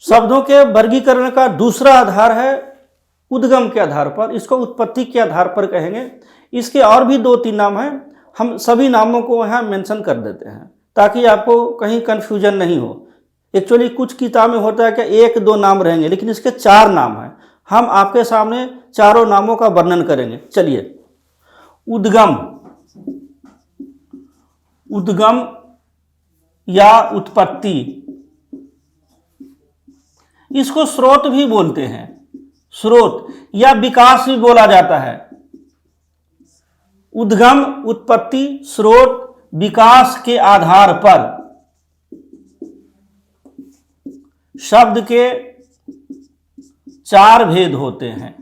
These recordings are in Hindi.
शब्दों के वर्गीकरण का दूसरा आधार है उद्गम के आधार पर, इसको उत्पत्ति के आधार पर कहेंगे। इसके और भी 2-3 नाम हैं, हम सभी नामों को यहाँ मेंशन कर देते हैं ताकि आपको कहीं कन्फ्यूजन नहीं हो। एक्चुअली कुछ किताब में होता है कि 1-2 नाम रहेंगे, लेकिन इसके 4 नाम हैं। हम आपके सामने चारों नामों का वर्णन करेंगे। चलिए, उद्गम, उद्गम या उत्पत्ति, इसको स्रोत भी बोलते हैं, स्रोत या विकास भी बोला जाता है। उद्गम, उत्पत्ति, स्रोत, विकास के आधार पर शब्द के 4 भेद होते हैं।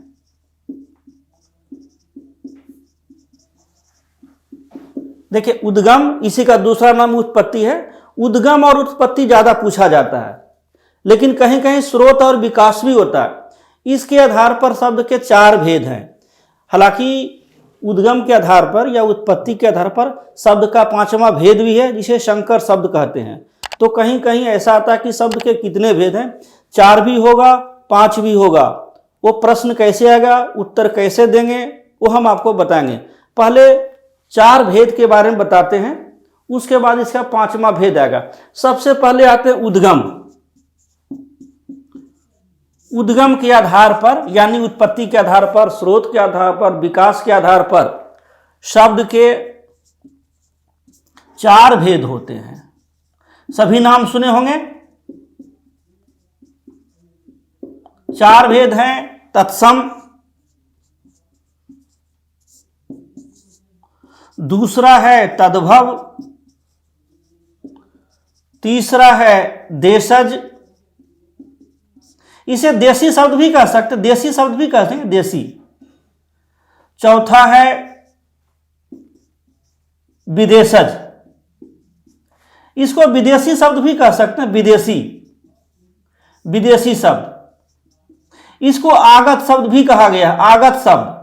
देखिए, उद्गम, इसी का दूसरा नाम उत्पत्ति है। उद्गम और उत्पत्ति ज्यादा पूछा जाता है, लेकिन कहीं कहीं स्रोत और विकास भी होता है। इसके आधार पर शब्द के 4 भेद हैं। हालांकि उद्गम के आधार पर या उत्पत्ति के आधार पर शब्द का 5वां भेद भी है, जिसे शंकर शब्द कहते हैं। तो कहीं कहीं ऐसा आता है कि शब्द के कितने भेद हैं, 4 भी होगा, 5 भी होगा। वो प्रश्न कैसे आएगा, उत्तर कैसे देंगे, वो हम आपको बताएंगे। पहले 4 भेद के बारे में बताते हैं, उसके बाद इसका 5वां भेद आएगा। सबसे पहले आते हैं उद्गम। उद्गम के आधार पर यानी उत्पत्ति के आधार पर, स्रोत के आधार पर, विकास के आधार पर शब्द के 4 भेद होते हैं। सभी नाम सुने होंगे। 4 भेद हैं। तत्सम, दूसरा है तद्भव, तीसरा है देशज, इसे देसी शब्द भी कह सकते, देसी शब्द भी कहते हैं, देसी। चौथा है विदेशज, इसको विदेशी शब्द भी कह सकते हैं, विदेशी, विदेशी शब्द। इसको आगत शब्द भी कहा गया है, आगत शब्द।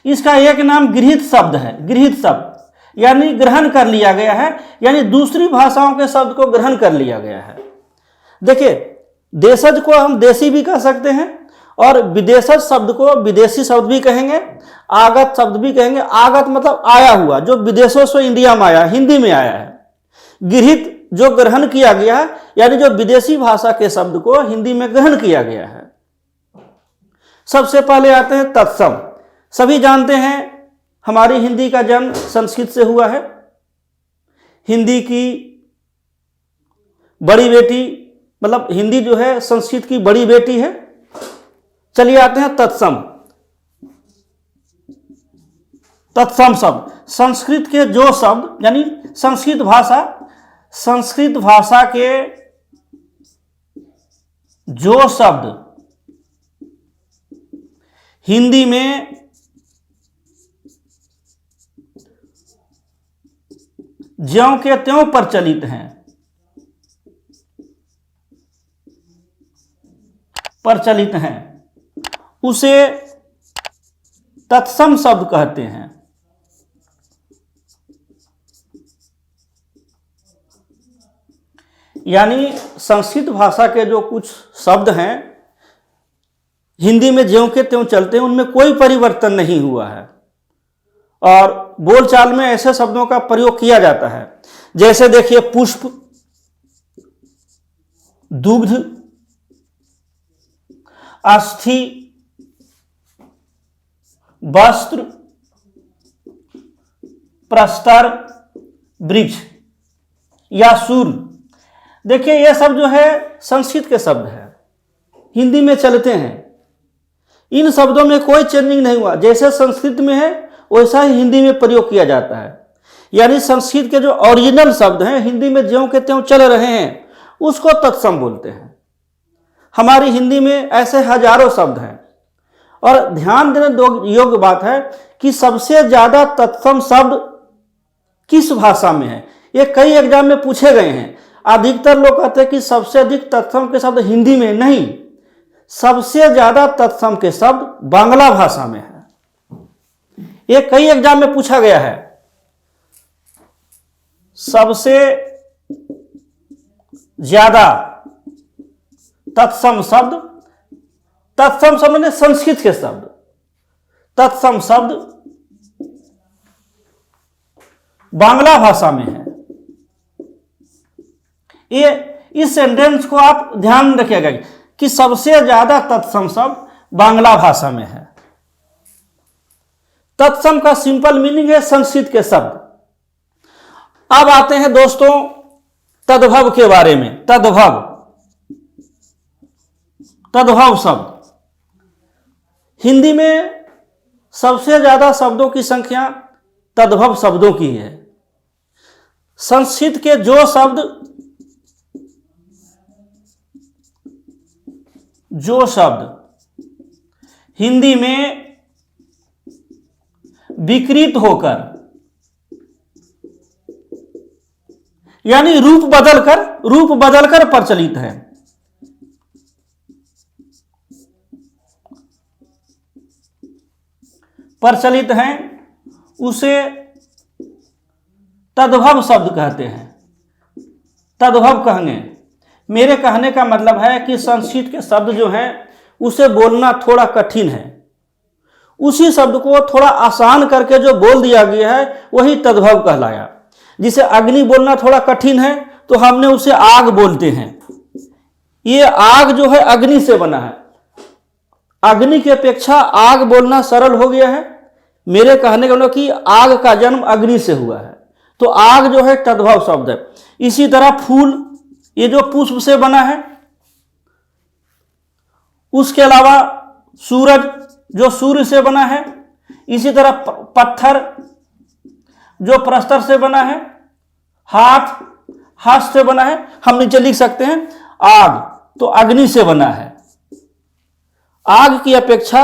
इसका एक नाम गृहीत शब्द है, गृहीत शब्द यानी ग्रहण कर लिया गया है, यानी दूसरी भाषाओं के शब्द को ग्रहण कर लिया गया है। देखिए, देशज को हम देसी भी कह सकते हैं और विदेशज शब्द को विदेशी शब्द भी कहेंगे, आगत शब्द भी कहेंगे। आगत मतलब आया हुआ, जो विदेशों से इंडिया में आया, हिंदी में आया है। गृहीत जो ग्रहण किया गया है, यानी जो विदेशी भाषा के शब्द को हिंदी में ग्रहण किया गया है। सबसे पहले आते हैं तत्सम। सभी जानते हैं हमारी हिंदी का जन्म संस्कृत से हुआ है। हिंदी की बड़ी बेटी, मतलब हिंदी जो है संस्कृत की बड़ी बेटी है। चलिए आते हैं तत्सम। तत्सम शब्द संस्कृत के जो शब्द, यानी संस्कृत भाषा के जो शब्द हिंदी में ज्यों के त्यों प्रचलित हैं, उसे तत्सम शब्द कहते हैं। यानी संस्कृत भाषा के जो कुछ शब्द हैं हिंदी में ज्यों के त्यों चलते हैं, उनमें कोई परिवर्तन नहीं हुआ है और बोलचाल में ऐसे शब्दों का प्रयोग किया जाता है। जैसे देखिए, पुष्प, दुग्ध, अस्थि, वस्त्र, प्रस्तर, वृक्ष या सूर्य। देखिए, ये सब जो है संस्कृत के शब्द हैं, हिंदी में चलते हैं। इन शब्दों में कोई चेंजिंग नहीं हुआ, जैसे संस्कृत में है वैसा ही हिंदी में प्रयोग किया जाता है। यानी संस्कृत के जो ओरिजिनल शब्द हैं हिंदी में ज्यों के त्यों चल रहे हैं, उसको तत्सम बोलते हैं। हमारी हिंदी में ऐसे हजारों शब्द हैं और ध्यान देने योग्य बात है कि सबसे ज्यादा तत्सम शब्द किस भाषा में है। ये कई एग्जाम में पूछे गए हैं। अधिकतर लोग कहते हैं कि सबसे अधिक तत्सम के शब्द हिंदी में, नहीं, सबसे ज्यादा तत्सम के शब्द बांग्ला भाषा में है। ये कई एग्जाम में पूछा गया है। सबसे ज्यादा तत्सम शब्द, तत्सम शब्द ने संस्कृत के शब्द, तत्सम शब्द बांग्ला भाषा में है। ये इस सेंटेंस को आप ध्यान में रखिएगा कि सबसे ज्यादा तत्सम शब्द बांग्ला भाषा में है। तत्सम का सिंपल मीनिंग है संस्कृत के शब्द। अब आते हैं दोस्तों तद्भव के बारे में। तद्भव, तद्भव शब्द हिंदी में सबसे ज्यादा शब्दों की संख्या तद्भव शब्दों की है। संस्कृत के जो शब्द हिंदी में विकृत होकर यानी रूप बदलकर प्रचलित है, उसे तद्भव शब्द कहते हैं। तद्भव कहेंगे, मेरे कहने का मतलब है कि संस्कृत के शब्द जो हैं उसे बोलना थोड़ा कठिन है, उसी शब्द को थोड़ा आसान करके जो बोल दिया गया है वही तद्भव कहलाया। जिसे अग्नि बोलना थोड़ा कठिन है तो हमने उसे आग बोलते हैं। ये आग जो है अग्नि से बना है, अग्नि की अपेक्षा आग बोलना सरल हो गया है। मेरे कहने का मतलब कि आग का जन्म अग्नि से हुआ है, तो आग जो है तद्भव शब्द है। इसी तरह फूल, ये जो पुष्प से बना है। उसके अलावा सूरज जो सूर्य से बना है। इसी तरह पत्थर जो प्रस्तर से बना है। हाथ से बना है। हम नीचे लिख सकते हैं आग तो अग्नि से बना है। आग की अपेक्षा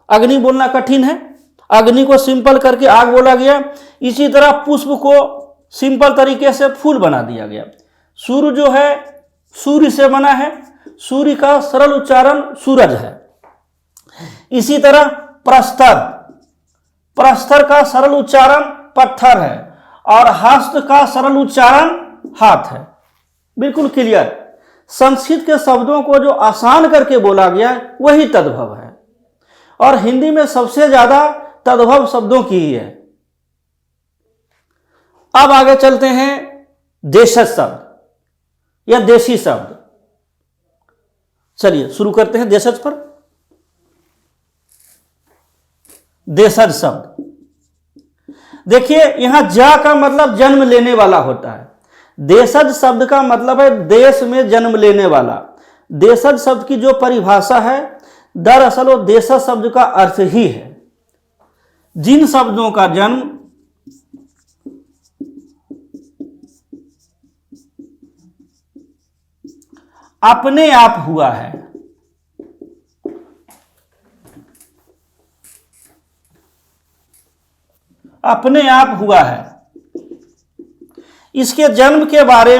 अग्नि बोलना कठिन है, अग्नि को सिंपल करके आग बोला गया। इसी तरह पुष्प को सिंपल तरीके से फूल बना दिया गया। सूर्य जो है सूर्य से बना है, सूर्य का सरल उच्चारण सूरज है। इसी तरह प्रस्तर का सरल उच्चारण पत्थर है और हस्त का सरल उच्चारण हाथ है। बिल्कुल क्लियर। संस्कृत के शब्दों को जो आसान करके बोला गया वही तद्भव है, और हिंदी में सबसे ज्यादा तद्भव शब्दों की ही है। अब आगे चलते हैं देशज शब्द या देशी शब्द। चलिए शुरू करते हैं देशज पर। देशज शब्द देखिए, यहां जा का मतलब जन्म लेने वाला होता है। देशज शब्द का मतलब है देश में जन्म लेने वाला। देशज शब्द की जो परिभाषा है दरअसल वो देशज शब्द का अर्थ ही है जिन शब्दों का जन्म अपने आप हुआ है। अपने आप हुआ है। इसके जन्म के बारे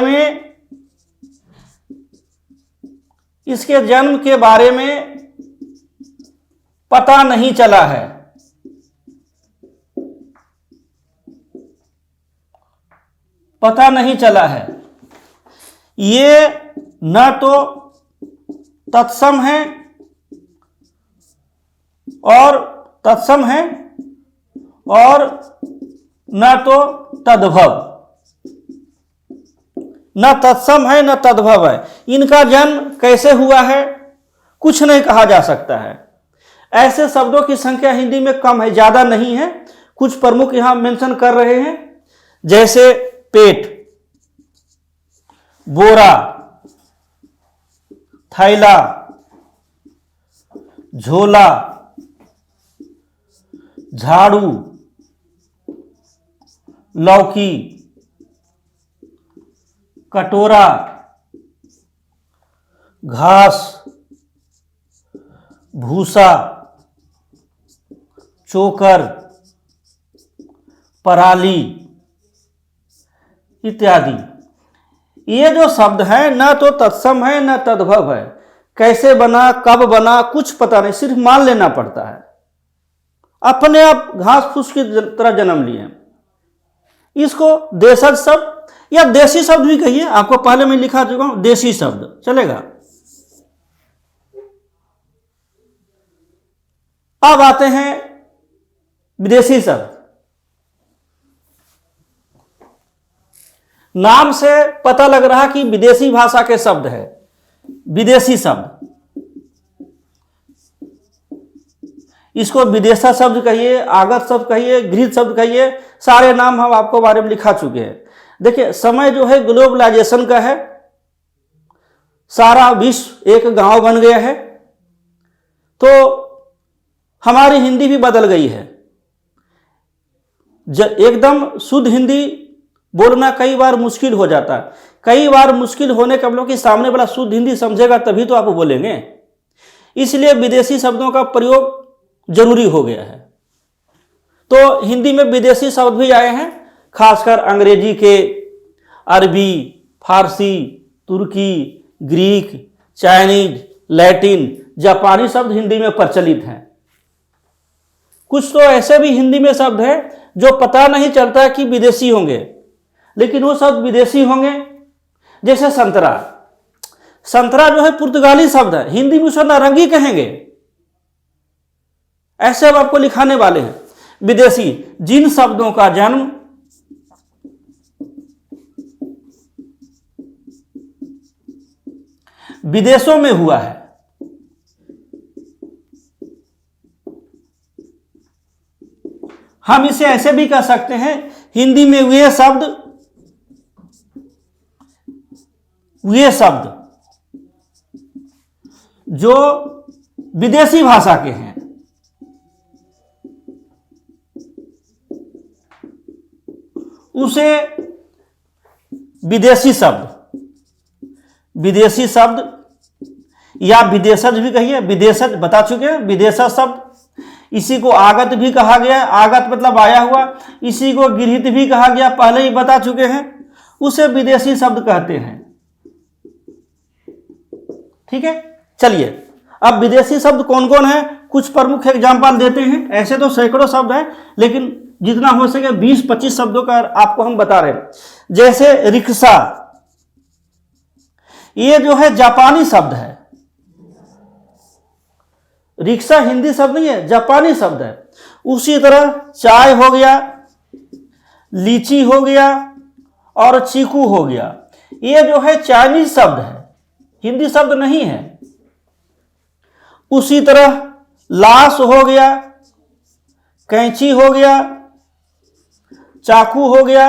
में पता नहीं चला है। पता नहीं चला है। ये न तो तत्सम है और न तो तद्भव। न तत्सम है न तद्भव है। इनका जन्म कैसे हुआ है कुछ नहीं कहा जा सकता है। ऐसे शब्दों की संख्या हिंदी में कम है, ज्यादा नहीं है। कुछ प्रमुख यहां मेंशन कर रहे हैं, जैसे पेट, बोरा, थैला, झोला, झाड़ू, लौकी, कटोरा, घास, भूसा, चोकर, पराली इत्यादि। ये जो शब्द है न तो तत्सम है न तद्भव है। कैसे बना, कब बना, कुछ पता नहीं, सिर्फ मान लेना पड़ता है। अपने आप घास फूस की तरह जन्म लिए। इसको देशज शब्द या देशी शब्द भी कहिए, आपको पहले मैं लिखा चुका हूं, देशी शब्द चलेगा। अब आते हैं विदेशी शब्द। नाम से पता लग रहा कि विदेशी भाषा के शब्द है। विदेशी शब्द, इसको विदेशा शब्द कहिए, आगत शब्द कहिए, गृहीत शब्द कहिए, सारे नाम हम आपको बारे में लिखा चुके हैं। देखिए, समय जो है ग्लोबलाइजेशन का है, सारा विश्व एक गांव बन गया है, तो हमारी हिंदी भी बदल गई है। एकदम शुद्ध हिंदी बोलना कई बार मुश्किल हो जाता है। कई बार मुश्किल होने का मतलब कि सामने वाला शुद्ध हिंदी समझेगा तभी तो आप बोलेंगे, इसलिए विदेशी शब्दों का प्रयोग जरूरी हो गया है। तो हिंदी में विदेशी शब्द भी आए हैं, खासकर अंग्रेजी के, अरबी, फारसी, तुर्की, ग्रीक, चाइनीज, लैटिन, जापानी शब्द हिंदी में प्रचलित हैं। कुछ तो ऐसे भी हिंदी में शब्द हैं जो पता नहीं चलता कि विदेशी होंगे, लेकिन वो शब्द विदेशी होंगे। जैसे संतरा, संतरा जो है पुर्तगाली शब्द है, हिंदी में उसको नारंगी कहेंगे। ऐसे अब आपको लिखाने वाले हैं विदेशी, जिन शब्दों का जन्म विदेशों में हुआ है। हम इसे ऐसे भी कह सकते हैं, हिंदी में वे शब्द जो विदेशी भाषा के हैं, उसे विदेशी शब्द या विदेशज भी कहिए। विदेशज बता चुके हैं, विदेशज शब्द, इसी को आगत भी कहा गया, आगत मतलब आया हुआ, इसी को गृहीत भी कहा गया, पहले ही बता चुके हैं, उसे विदेशी शब्द कहते हैं। ठीक है, चलिए अब विदेशी शब्द कौन कौन है, कुछ प्रमुख एग्जाम्पल देते हैं। ऐसे तो सैकड़ों शब्द हैं, लेकिन जितना हो सके 20-25 शब्दों का आपको हम बता रहे हैं। जैसे रिक्शा, ये जो है जापानी शब्द है। रिक्शा हिंदी शब्द नहीं है, जापानी शब्द है। उसी तरह चाय हो गया, लीची हो गया और चीकू हो गया, ये जो है चाइनीज शब्द है, हिंदी शब्द नहीं है। उसी तरह लाश हो गया, कैंची हो गया, चाकू हो गया,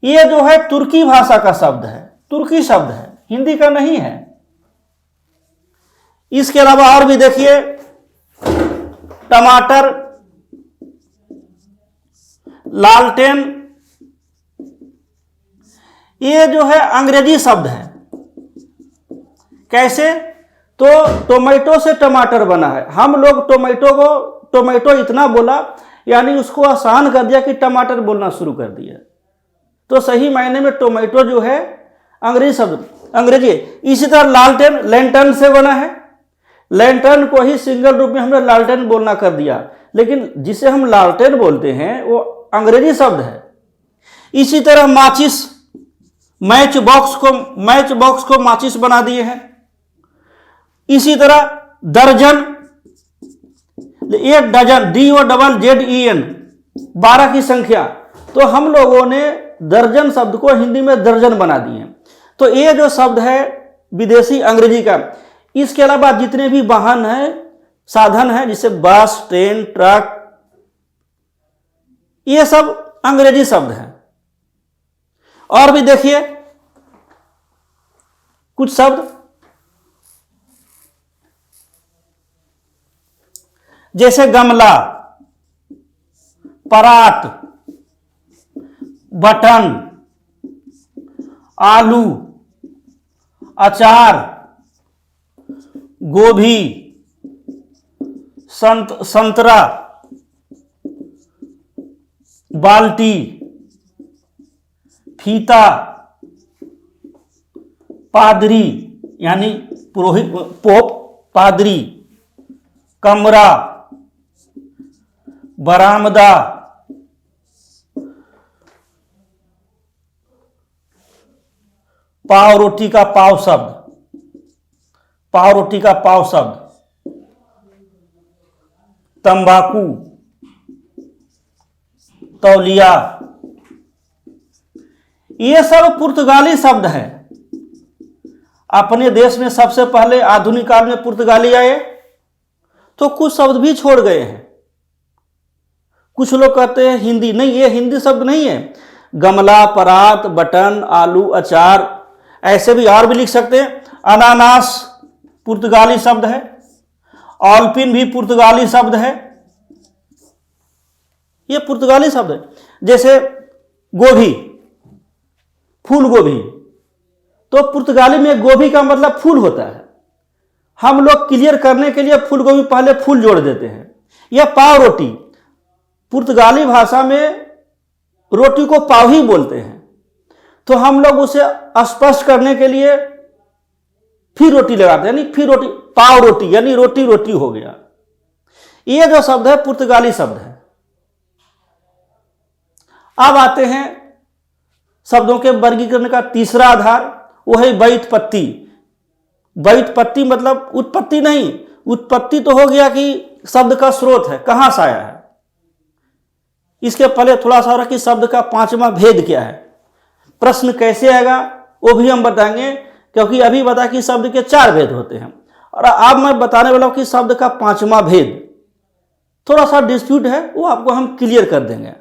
ये जो है तुर्की भाषा का शब्द है, तुर्की शब्द है, हिंदी का नहीं है। इसके अलावा और भी देखिए, टमाटर, लालटेन, ये जो है अंग्रेजी शब्द है। कैसे? तो टोमेटो से टमाटर बना है। हम लोग टोमेटो इतना बोला, यानी उसको आसान कर दिया कि टमाटर बोलना शुरू कर दिया। तो सही मायने में टोमेटो जो है अंग्रेजी शब्द, अंग्रेजी। इसी तरह लालटेन लैंटर्न से बना है, लैंटर्न को ही सिंगल रूप में हमने लालटेन बोलना कर दिया, लेकिन जिसे हम लालटेन बोलते हैं वो अंग्रेजी शब्द है। इसी तरह माचिस, मैच बॉक्स को माचिस बना दिए हैं। इसी तरह दर्जन, एक डजन, DOZZEN, 12 की संख्या, तो हम लोगों ने दर्जन शब्द को हिंदी में दर्जन बना दिए। तो ये जो शब्द है विदेशी अंग्रेजी का। इसके अलावा जितने भी वाहन हैं, साधन हैं, जैसे बस, ट्रेन, ट्रक, ये सब अंग्रेजी शब्द हैं। और भी देखिए कुछ शब्द, जैसे गमला, परात, बटन, आलू, अचार, गोभी, संतरा, बाल्टी, फीता, पादरी यानी पुरोहित, पोप, पादरी, कमरा, बरामदा, पाव रोटी का पाव शब्द, पाव रोटी का पाव शब्द, तंबाकू, तौलिया, ये सब पुर्तगाली शब्द है। अपने देश में सबसे पहले आधुनिक काल में पुर्तगाली आए तो कुछ शब्द भी छोड़ गए हैं। कुछ लोग कहते हैं हिंदी, नहीं, ये हिंदी शब्द नहीं है। गमला, परात, बटन, आलू, अचार, ऐसे भी और भी लिख सकते हैं। अनानास पुर्तगाली शब्द है। ऑलपिन भी पुर्तगाली शब्द है। ये पुर्तगाली शब्द है। जैसे गोभी, फूल गोभी, तो पुर्तगाली में गोभी का मतलब फूल होता है। हम लोग क्लियर करने के लिए फूल गोभी पहले फूल जोड़ देते हैं। यह पाव रोटी, पुर्तगाली भाषा में रोटी को पाव ही बोलते हैं, तो हम लोग उसे स्पष्ट करने के लिए फिर रोटी लगाते हैं, यानी फिर रोटी, पाव रोटी, यानी रोटी रोटी हो गया। ये जो शब्द है पुर्तगाली शब्द है। अब आते हैं शब्दों के वर्गीकरण का तीसरा आधार, वो है व्युत्पत्ति। व्युत्पत्ति मतलब उत्पत्ति नहीं, उत्पत्ति तो हो गया कि शब्द का स्रोत है, कहां से आया है। इसके पहले थोड़ा सा कि शब्द का पांचवा भेद क्या है। प्रश्न कैसे आएगा वो भी हम बताएंगे, क्योंकि अभी बता कि शब्द के 4 भेद होते हैं, और अब मैं बताने वाला हूं कि शब्द का पांचवा भेद थोड़ा सा डिस्प्यूट है, वो आपको हम क्लियर कर देंगे।